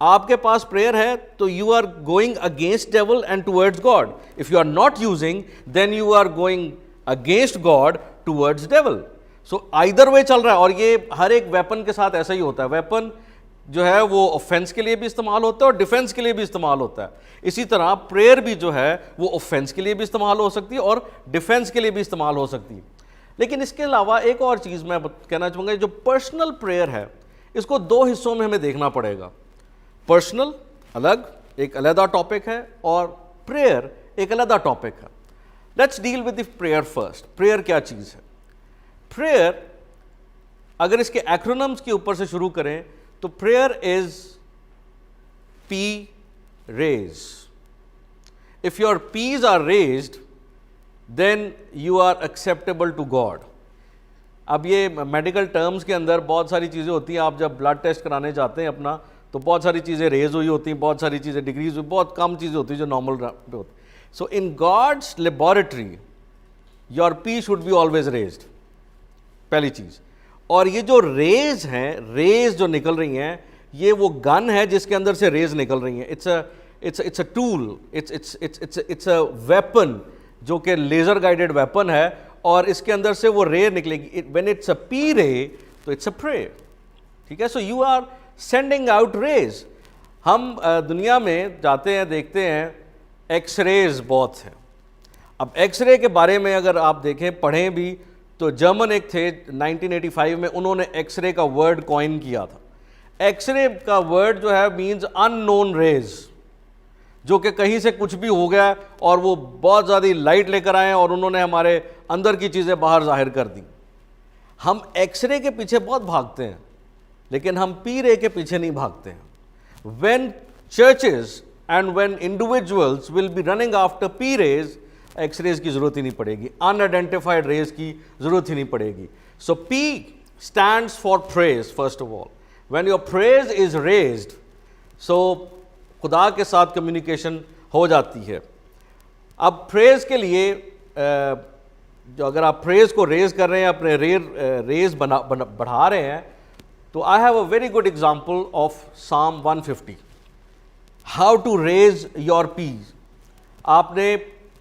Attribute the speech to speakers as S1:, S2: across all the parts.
S1: آپ کے پاس پریئر ہے تو you are going against devil and towards God. If you are not using then you are going against God towards devil. So either way چل رہا ہے. اور یہ ہر ایک ویپن کے ساتھ ایسا ہی ہوتا ہے. ویپن جو ہے وہ اوفینس کے لیے بھی استعمال ہوتا ہے اور ڈیفینس کے لیے بھی استعمال ہوتا ہے. اسی طرح پریئر بھی جو ہے وہ اوفینس کے لیے بھی استعمال ہو سکتی ہے اور ڈیفینس کے لیے بھی استعمال ہو سکتی ہے. لیکن اس کے علاوہ ایک اور چیز میں کہنا چاہوں گا, جو پرسنل پریئر ہے اس کو دو حصوں میں ہمیں دیکھنا پڑے گا. پرسنل الگ ایک علیحدہ ٹاپک ہے اور پریئر ایک علیحدہ ٹاپک ہے. Let's deal with the prayer first. Prayer کیا چیز ہے؟ پریئر اگر اس کے ایکرونمز کے اوپر سے شروع کریں تو prayer is P rays. If your P's are raised then you are acceptable to God. اب یہ میڈیکل ٹرمز کے اندر بہت ساری چیزیں ہوتی ہیں. آپ جب بلڈ ٹیسٹ کرانے جاتے ہیں اپنا تو بہت ساری چیزیں ریز ہوئی ہوتی ہیں, بہت ساری چیزیں ڈگریز ہوئی, بہت کم چیزیں ہوتی ہیں جو نارمل ہوتی ہیں. So in God's laboratory your P should be always raised, پہلی چیز. اور یہ جو ریز ہیں, ریز جو نکل رہی ہیں, یہ وہ گن ہے جس کے اندر سے ریز نکل رہی ہیں. It's a tool, it's a weapon جو کہ لیزر گائیڈڈ ویپن ہے اور اس کے اندر سے وہ رے نکلے گی. وین اٹس اے پی رے تو اٹس اے پرے. ٹھیک ہے. So you are sending out rays. ہم دنیا میں جاتے ہیں, دیکھتے ہیں ایکس ریز بہت ہیں. اب ایکس رے کے بارے میں اگر آپ دیکھیں, پڑھیں بھی, تو جرمن ایک تھے 1985 میں, انہوں نے ایکس رے کا ورڈ کوائن کیا تھا. ایکس رے کا ورڈ جو ہے مینز ان نون ریز, جو کہ کہیں سے کچھ بھی ہو گیا اور وہ بہت زیادہ لائٹ لے کر آئے اور انہوں نے ہمارے اندر کی چیزیں باہر ظاہر کر دیں. ہم ایکس رے کے پیچھے بہت بھاگتے ہیں لیکن ہم پی رے کے پیچھے نہیں بھاگتے ہیں. When churches and when individuals will be running after P rays, X rays کی ضرورت ہی نہیں پڑے گی, ان آئیڈینٹیفائڈ ریز کی ضرورت ہی نہیں پڑے گی. So P stands for praise first of all. When your praise is raised so خدا کے ساتھ کمیونیکیشن ہو جاتی ہے. اب پریز کے لیے جو اگر آپ پریز کو ریز کر رہے ہیں, اپنے ریز بڑھا رہے ہیں, تو I have a very good example of Psalm 150. How to raise your P's. آپ نے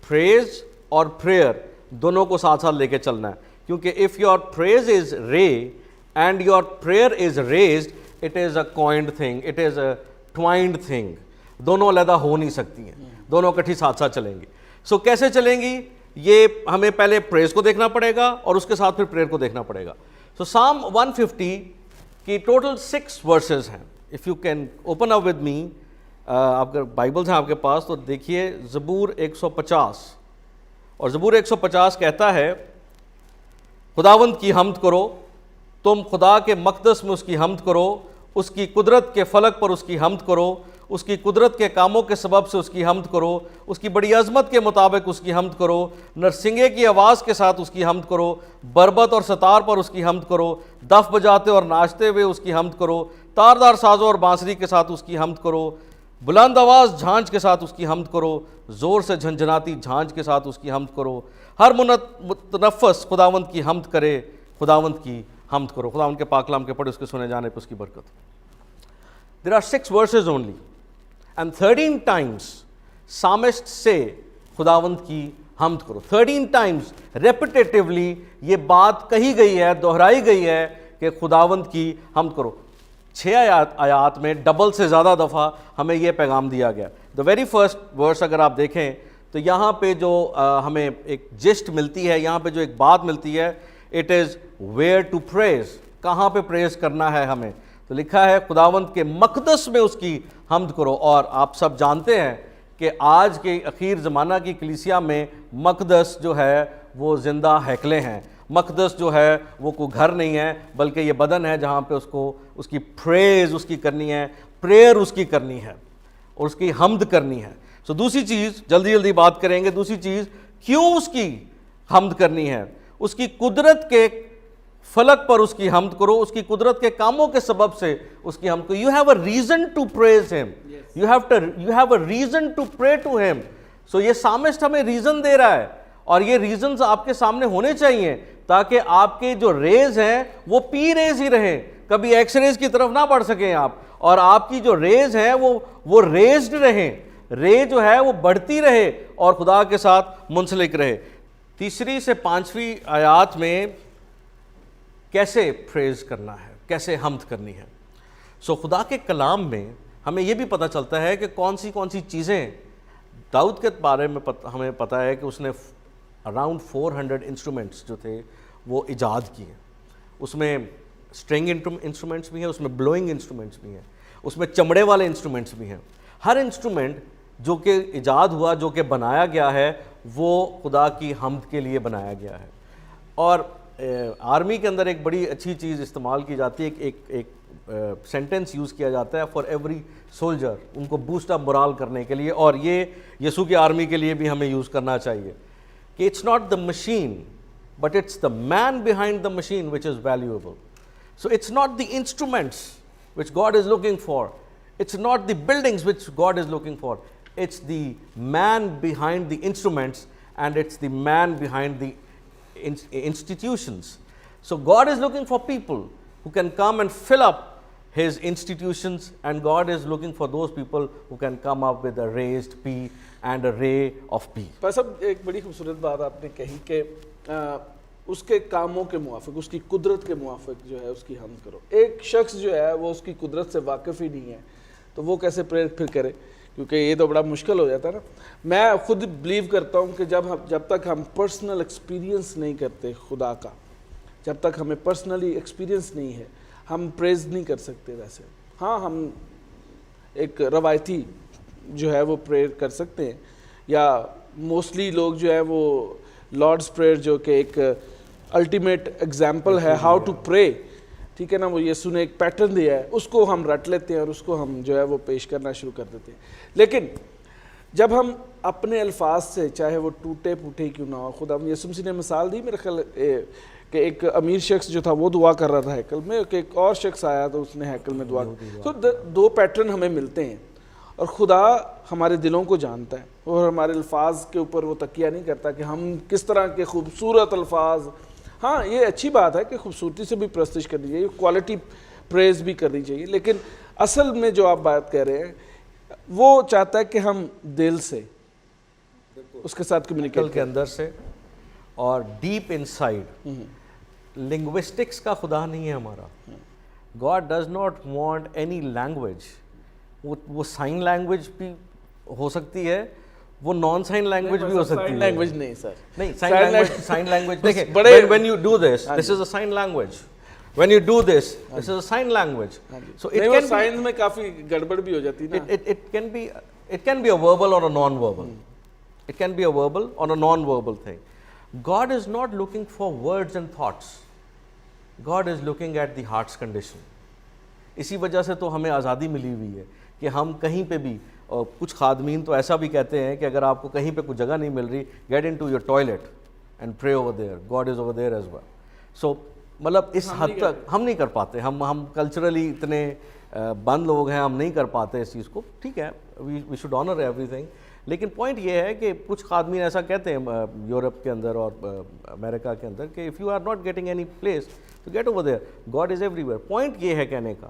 S1: پریز اور پریئر دونوں کو ساتھ ساتھ لے کے چلنا ہے, کیونکہ if your praise is ray and your prayer is raised it is a coined thing, it is a twined thing. دونوں علیحدہ ہو نہیں سکتی ہیں, دونوں اکٹھی ساتھ ساتھ چلیں گی. سو کیسے چلیں گی؟ یہ ہمیں پہلے پریز کو دیکھنا پڑے گا اور اس کے ساتھ پھر پریئر کو دیکھنا پڑے گا. سو سام 150 کی ٹوٹل 6 ورسز ہیں. If you can open up with me, آپ کے بائبلز ہیں آپ کے پاس تو دیکھیے زبور 150. اور زبور 150 کہتا ہے, خداوند کی حمد کرو, تم خدا کے مقدس میں اس کی حمد کرو, اس کی قدرت کے فلک پر اس کی حمد کرو, اس کی قدرت کے کاموں کے سبب سے اس کی حمد کرو, اس کی بڑی عظمت کے مطابق اس کی حمد کرو, نرسنگے کی آواز کے ساتھ اس کی حمد کرو, بربت اور ستار پر اس کی حمد کرو, دف بجاتے اور ناچتے ہوئے اس کی حمد کرو, تاردار سازوں اور بانسری کے ساتھ اس کی حمد کرو, بلند آواز جھانج کے ساتھ اس کی حمد کرو, زور سے جھنجھناتی جھانج کے ساتھ اس کی حمد کرو. ہر متنفس خداوند کی حمد کرے, خداوند کی حمد کرو. خداوند کے پاک کلام کے پڑھے اس کے سنے جانے پہ اس کی برکت. There are 6 verses only and 13 times psalmist say خداوند کی حمد کرو. 13 times repetitively یہ بات کہی گئی ہے, دہرائی گئی ہے کہ خداوند کی حمد کرو. 6 آیات میں ڈبل سے زیادہ دفعہ ہمیں یہ پیغام دیا گیا. دا ویری فرسٹ ورس اگر آپ دیکھیں تو یہاں پہ جو ہمیں ایک جسٹ ملتی ہے, یہاں پہ جو ایک بات ملتی ہے, it is where to praise, کہاں پہ پریز کرنا ہے ہمیں. تو لکھا ہے خداوند کے مقدس میں اس کی حمد کرو. اور آپ سب جانتے ہیں کہ آج کے اخیر زمانہ کی کلیسیا میں مقدس جو ہے وہ زندہ ہیکلیں ہیں. مقدس جو ہے وہ کوئی گھر نہیں ہے بلکہ یہ بدن ہے جہاں پہ اس کی پریز اس کی کرنی ہے, پریئر اس کی کرنی ہے اور اس کی حمد کرنی ہے. سو دوسری چیز, جلدی جلدی بات کریں گے, دوسری چیز کیوں اس کی حمد کرنی ہے. اس کی قدرت کے فلک پر اس کی حمد کرو, اس کی قدرت کے کاموں کے سبب سے اس کی حمد کرو. You have a reason to praise him, you have a reason to pray to him. So یہ سامسٹ ہمیں ریزن دے رہا ہے اور یہ ریزنز آپ کے سامنے ہونے چاہیے تاکہ آپ کے جو ریز ہیں وہ پی ریز ہی رہیں, کبھی ایکس ریز کی طرف نہ بڑھ سکیں آپ, اور آپ کی جو ریز ہیں وہ ریزڈ رہیں, رے جو ہے وہ بڑھتی رہے اور خدا کے ساتھ منسلک رہے. 3 سے 5 آیات میں کیسے پریز کرنا ہے, کیسے حمد کرنی ہے. سو خدا کے کلام میں ہمیں یہ بھی پتہ چلتا ہے کہ کون سی چیزیں. داؤد کے بارے میں ہمیں پتہ ہے کہ اس نے اراؤنڈ 400 انسٹرومنٹس جو تھے وہ ایجاد کیے. اس میں اسٹرنگ انسٹرومنٹس بھی ہیں, اس میں بلوئنگ انسٹرومنٹس بھی ہیں, اس میں چمڑے والے انسٹرومنٹس بھی ہیں. ہر انسٹرومنٹ جو کہ ایجاد ہوا, جو کہ بنایا گیا ہے, وہ خدا کی حمد کے لیے بنایا گیا ہے. اور آرمی کے اندر ایک بڑی اچھی چیز استعمال کی جاتی ہے, ایک سینٹنس یوز کیا جاتا ہے فار ایوری سولجر, ان کو بوسٹ اپ مورال کرنے کے لیے, اور یہ یسوع کی آرمی کے لیے بھی ہمیں یوز کرنا چاہیے کہ it's not the machine but it's the man behind the machine which is valuable. So it's not the instruments which God is looking for, it's not the buildings which God is looking for, it's the man behind the instruments, and it's the man behind the institutions. So God is looking for people who can come and fill up his institutions, and God is looking for those people who can come up with a raised P and a ray of P.
S2: بس اب ایک بڑی خوبصورت بات آپ نے کہی کہ اس کے کاموں کے موافق, اس کی قدرت کے موافق جو ہے اس کی حمد کرو. ایک شخص جو ہے وہ اس کی قدرت سے واقف ہی نہیں ہے تو وہ کیسے پریئر پھر کرے, کیونکہ یہ تو بڑا مشکل ہو جاتا ہے نا. میں خود بلیو کرتا ہوں کہ جب تک ہم پرسنل ایکسپیرینس نہیں کرتے خدا کا, جب تک ہمیں پرسنلی ایکسپیرینس نہیں ہے, ہم پریز نہیں کر سکتے. ویسے ہاں ہم ایک روایتی جو ہے وہ پریئر کر سکتے ہیں, یا موسٹلی لوگ جو ہے وہ لارڈس پریئر جو کہ ایک الٹیمیٹ ایگزامپل ہے ہاؤ ٹو پرے, ٹھیک ہے نا, وہ یسوع نے ایک پیٹرن دیا ہے, اس کو ہم رٹ لیتے ہیں اور اس کو ہم جو ہے وہ پیش کرنا شروع کر دیتے ہیں. لیکن جب ہم اپنے الفاظ سے, چاہے وہ ٹوٹے پھوٹے کیوں نہ ہو, خدا یسوع مسیح نے مثال دی میرے خیال کہ ایک امیر شخص جو تھا وہ دعا کر رہا تھا ہیکل میں, کہ ایک اور شخص آیا تو اس نے ہیکل میں دعا کی. تو 2 پیٹرن ہمیں ملتے ہیں, اور خدا ہمارے دلوں کو جانتا ہے اور ہمارے الفاظ کے اوپر وہ تکیہ نہیں کرتا کہ ہم کس طرح کے خوبصورت الفاظ. ہاں یہ اچھی بات ہے کہ خوبصورتی سے بھی پرستش کرنی چاہیے, کوالٹی پریز بھی کرنی چاہیے, لیکن اصل میں جو آپ بات کہہ رہے ہیں وہ چاہتا ہے کہ ہم دل سے اس کے ساتھ کمیونیکیٹ
S1: کے اندر سے اور ڈیپ انسائیڈ. لنگوسٹکس کا خدا نہیں ہے ہمارا. God does not want any language. وہ سائن لینگویج بھی ہو سکتی ہے, وہ نان سائن لینگویج بھی ہو سکتی ہے.
S2: سائن لینگویج نہیں سر,
S1: نہیں, سائن لینگویج دیکھیں, when you do this is a sign language. When you do this is a sign language.
S2: So it can science میں کافی گڑبڑ بھی ہو جاتی ہے نا.
S1: It can be a verbal or a non-verbal. It can be a verbal or a non-verbal thing. God is not looking for words and thoughts. God is looking at the heart's condition. اسی وجہ سے تو ہمیں آزادی ملی ہوئی ہے کہ ہم کہیں پہ بھی, اور کچھ خادمین تو ایسا بھی کہتے ہیں کہ اگر آپ کو کہیں پہ کوئی جگہ نہیں مل رہی, get into your toilet and pray over there. God is over there as well. So مطلب اس حد تک ہم نہیں کر پاتے, ہم کلچرلی اتنے بند لوگ ہیں, ہم نہیں کر پاتے اس چیز کو. ٹھیک ہے, we should honor everything. لیکن پوائنٹ یہ ہے کہ کچھ خادمین ایسا کہتے ہیں یورپ کے اندر اور امریکہ کے اندر کہ if you are not getting any place to get over there, God is everywhere. Point یہ ہے کہنے کا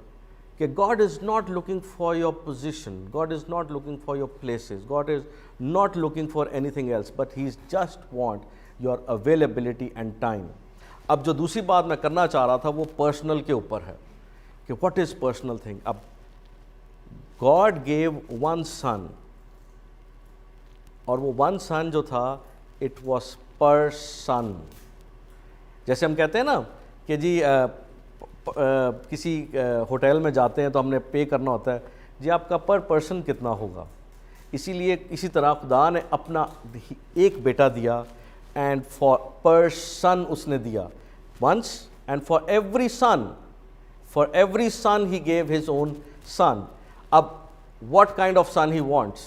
S1: کہ God is not looking for your position, God is not looking for your places, God is not looking for anything else, but He's just want your availability and time. اب جو دوسری بات میں کرنا چاہ رہا تھا وہ پرسنل کے اوپر ہے کہ what is personal thing. اب God gave one son, اور وہ one son جو تھا it was per son. جیسے ہم کہتے ہیں نا کہ جی کسی ہوٹل میں جاتے ہیں تو ہم نے پے کرنا ہوتا ہے, جی آپ کا پر پرسن کتنا ہوگا. اسی لیے اسی طرح خدا نے اپنا ایک بیٹا دیا, اینڈ فار پر سن اس نے دیا once, and for every son he gave his own son. اب what kind of son he wants,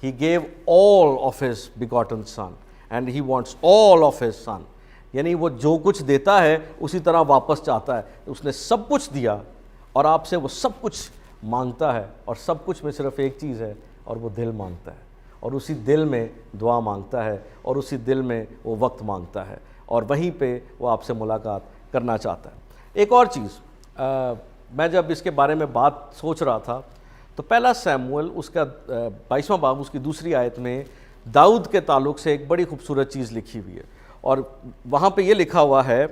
S1: he gave all of his begotten son, and he wants all of his son. یعنی وہ جو کچھ دیتا ہے اسی طرح واپس چاہتا ہے. اس نے سب کچھ دیا اور آپ سے وہ سب کچھ مانگتا ہے, اور سب کچھ میں صرف ایک چیز ہے, اور وہ دل مانگتا ہے, اور اسی دل میں دعا مانگتا ہے, اور اسی دل میں وہ وقت مانگتا ہے, اور وہیں پہ وہ آپ سے ملاقات کرنا چاہتا ہے. ایک اور چیز, میں جب اس کے بارے میں بات سوچ رہا تھا تو پہلا سیموئل اس کا 22واں باب اس کی 2 آیت میں داؤد کے تعلق سے ایک بڑی خوبصورت چیز لکھی ہوئی ہے، اور وہاں پہ یہ لکھا ہوا ہے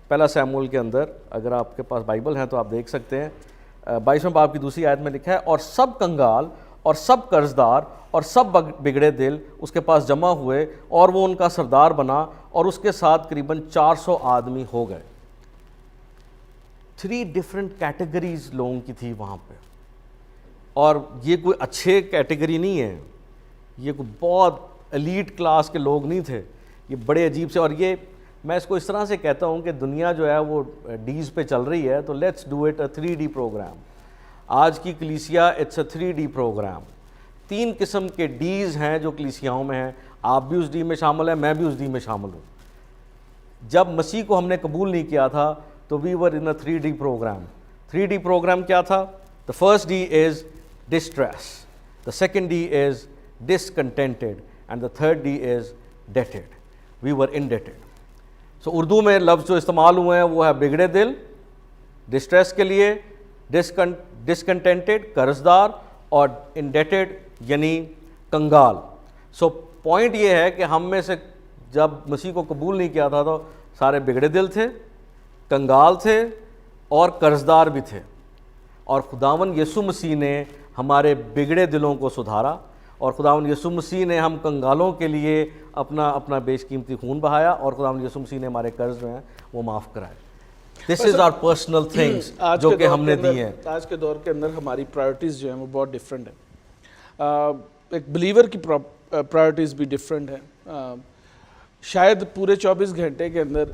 S1: پہلا سیموئل کے اندر، اگر آپ کے پاس بائبل ہیں تو آپ دیکھ سکتے ہیں 22واں باب کی 2 آیت میں لکھا ہے، اور سب کنگال اور سب قرضدار اور سب بگڑے دل اس کے پاس جمع ہوئے، اور وہ ان کا سردار بنا، اور اس کے ساتھ قریباً 400 آدمی ہو گئے۔ 3 ڈفرینٹ کیٹیگریز لوگوں کی تھی وہاں پہ، اور یہ کوئی اچھے کیٹیگری نہیں ہے، یہ کوئی بہت ایلیٹ کلاس کے لوگ نہیں تھے، یہ بڑے عجیب سے، اور یہ میں اس کو اس طرح سے کہتا ہوں کہ دنیا جو ہے وہ ڈیز پہ چل رہی ہے، تو let's do it a 3D program. آج کی کلیسیا اٹس اے 3D پروگرام۔ 3 قسم کے ڈیز ہیں جو کلیسیاؤں میں ہیں، آپ بھی اس ڈی میں شامل ہیں، میں بھی اس ڈی میں شامل ہوں۔ جب مسیح کو ہم نے قبول نہیں کیا تھا تو وی ور ان اے 3D پروگرام۔ 3D پروگرام کیا تھا؟ The first D is distress, the second D is discontented, and the third D is debted. We were indebted. So Urdu میں لفظ جو استعمال ہوئے ہیں وہ ہے بگڑے دل، ڈسٹریس کے لیے، ڈسکنٹینٹڈ قرضدار، اور انڈیٹڈ یعنی کنگال۔ سو پوائنٹ یہ ہے کہ ہم میں سے جب مسیح کو قبول نہیں کیا تھا تو سارے بگڑے دل تھے، کنگال تھے اور قرضدار بھی تھے، اور خداوند یسوع مسیح نے ہمارے بگڑے دلوں کو سدھارا، اور خداوند یسوع مسیح نے ہم کنگالوں کے لیے اپنا بیش قیمتی خون بہایا، اور خداوند یسوع مسیح نے ہمارے قرض جو ہیں وہ معاف کرائے۔ دس از آر پرسنل تھنگس جو کہ ہم نے دی ہیں۔
S2: آج کے دور کے اندر ہماری پرائرٹیز جو ہیں وہ بہت ڈفرینٹ ہیں، ایک بلیور کی پرائرٹیز بھی ڈفرینٹ ہیں۔ شاید پورے 24 گھنٹے کے اندر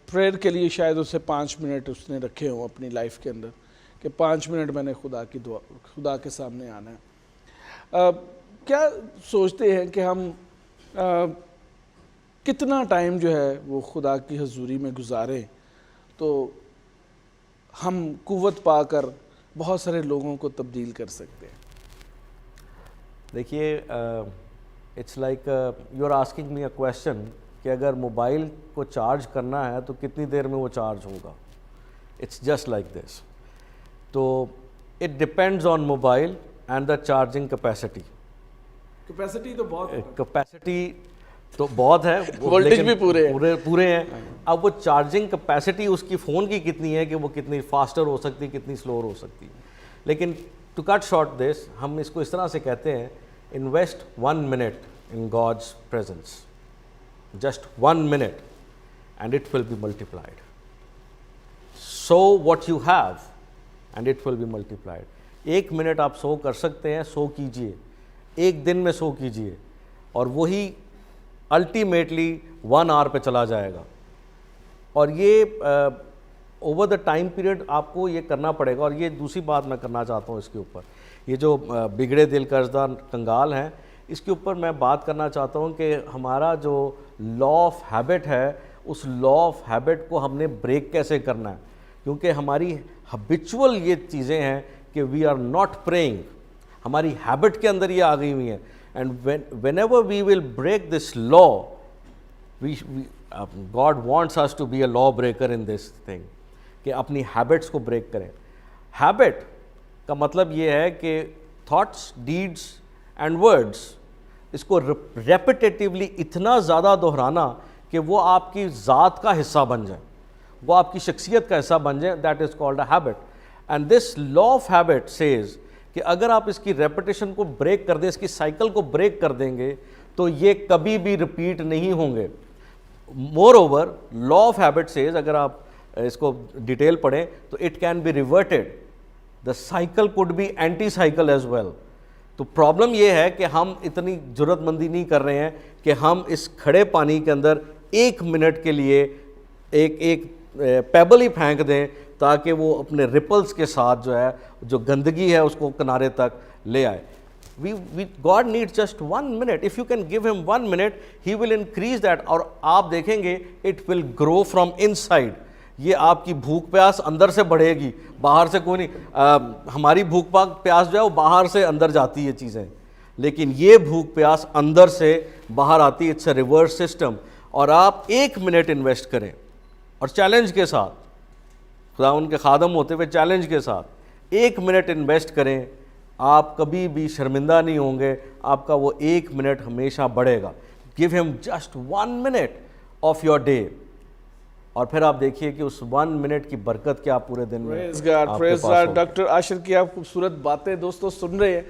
S2: پریئر کے لیے شاید اسے 5 منٹ اس نے رکھے ہوں اپنی لائف کے اندر، کہ 5 منٹ میں نے خدا کے سامنے آنا ہے۔ کیا سوچتے ہیں کہ ہم کتنا ٹائم جو ہے وہ خدا کی حضوری میں گزاریں تو ہم قوت پا کر بہت سارے لوگوں کو تبدیل کر سکتے ہیں؟
S1: دیکھیے، it's like you are asking me a question کہ اگر موبائل کو چارج کرنا ہے تو کتنی دیر میں وہ چارج ہوگا۔ It's just like this. تو it depends on mobile and the charging capacity.
S2: Capacity تو بہت ہے،
S1: کیپیسٹی تو بہت ہے،
S2: وولٹیج بھی
S1: پورے ہیں۔ اب وہ چارجنگ کیپیسٹی اس کی فون کی کتنی ہے کہ وہ کتنی فاسٹر ہو سکتی، کتنی سلور ہو سکتی۔ لیکن ٹو کٹ شارٹ دس، ہم اس کو اس طرح سے کہتے ہیں، invest 1 minute in God's presence, just 1 minute and it will be multiplied. Sow what you have and it will be multiplied. 1 minute آپ سو کر سکتے ہیں، سو کیجئے، 1 دن میں سو کیجئے، اور وہی الٹیمیٹلی 1 آور پہ چلا جائے گا۔ اور یہ اوور دا ٹائم پیریڈ آپ کو یہ کرنا پڑے گا۔ اور یہ دوسری بات میں کرنا چاہتا ہوں اس کے اوپر، یہ جو بگڑے دل قرضدار کنگال ہیں، اس کے اوپر میں بات کرنا چاہتا ہوں کہ ہمارا جو لا آف ہیبٹ ہے، اس لا آف ہیبٹ کو ہم نے بریک کیسے کرنا ہے، کیونکہ ہماری ہیبچول یہ چیزیں ہیں کہ وی آر ناٹ پریئنگ، ہماری ہیبٹ کے اندر یہ آ گئی ہوئی ہیں۔ And whenever we will break this law, God wants us to be a law breaker in this thing, کہ اپنی ہیبٹس کو بریک کریں۔ ہیبٹ کا مطلب یہ ہے کہ تھاٹس، ڈیڈس اینڈ ورڈس، اس کو ریپیٹیٹیولی اتنا زیادہ دہرانا کہ وہ آپ کی ذات کا حصہ بن جائیں، وہ آپ کی شخصیت کا حصہ بن جائیں۔ That is called a habit. And this law of habit says کہ اگر آپ اس کی ریپیٹیشن کو بریک کر دیں، اس کی سائیکل کو بریک کر دیں گے تو یہ کبھی بھی ریپیٹ نہیں ہوں گے۔ Moreover, law of habit says, اگر آپ اس کو ڈیٹیل پڑھیں تو it can be reverted, the cycle could be anti cycle as well. تو پرابلم یہ ہے کہ ہم اتنی جرات مندی نہیں کر رہے ہیں کہ ہم اس کھڑے پانی کے اندر 1 منٹ کے لیے ایک پیبل ہی پھینک دیں تاکہ وہ اپنے ریپلز کے ساتھ جو ہے، جو گندگی ہے، اس کو کنارے تک لے آئے۔ God needs just 1 minute. If you can give him 1 minute, he will increase that. اور آپ دیکھیں گے it will grow from inside. یہ آپ کی بھوک پیاس اندر سے بڑھے گی، باہر سے کوئی نہیں۔ ہماری بھوک پیاس جو ہے وہ باہر سے اندر جاتی ہے چیزیں، لیکن یہ بھوک پیاس اندر سے باہر آتی ہے۔ It's a reverse system. اور آپ 1 منٹ انویسٹ کریں اور چیلنج کے ساتھ خدا ان کے خادم ہوتے ہوئے چیلنج کے ساتھ 1 منٹ انویسٹ کریں, آپ کبھی بھی شرمندہ نہیں ہوں گے, آپ کا وہ 1 منٹ ہمیشہ بڑھے گا. گیو ہم just 1 minute of your day, اور پھر آپ دیکھیے کہ اس 1 منٹ کی برکت کیا پورے دن میں
S2: Praise God, praise God. Doctor Asher کی آپ خوبصورت باتیں دوستوں سن رہے ہیں.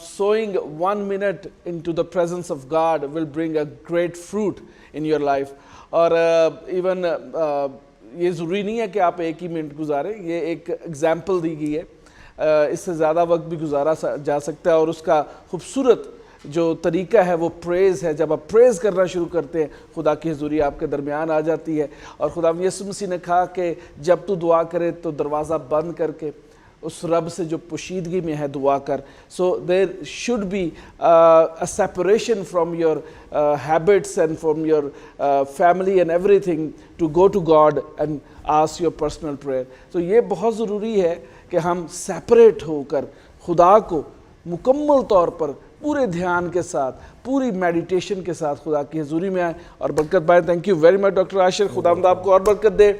S2: Sowing 1 minute into the presence of God will bring a great fruit in your life. اور ایون یہ ضروری نہیں ہے کہ آپ 1 ہی منٹ گزاریں, یہ ایک ایگزامپل دی گئی ہے, اس سے زیادہ وقت بھی گزارا جا سکتا ہے. اور اس کا خوبصورت جو طریقہ ہے وہ پریز ہے. جب آپ پریز کرنا شروع کرتے ہیں, خدا کی حضوری آپ کے درمیان آ جاتی ہے. اور خدا یسوع مسیح نے کہا کہ جب تو دعا کرے تو دروازہ بند کر کے اس رب سے جو پوشیدگی میں ہے دعا کر. So there should be a separation from your habits and from your family and everything to go to God and ask your personal prayer. تو یہ بہت ضروری ہے کہ ہم سیپریٹ ہو کر خدا کو مکمل طور پر پورے دھیان کے ساتھ, پوری میڈیٹیشن کے ساتھ خدا کی حضوری میں آئیں اور برکت پائیں. Thank you very much doctor Asher, خداوند آپ کو اور برکت دے.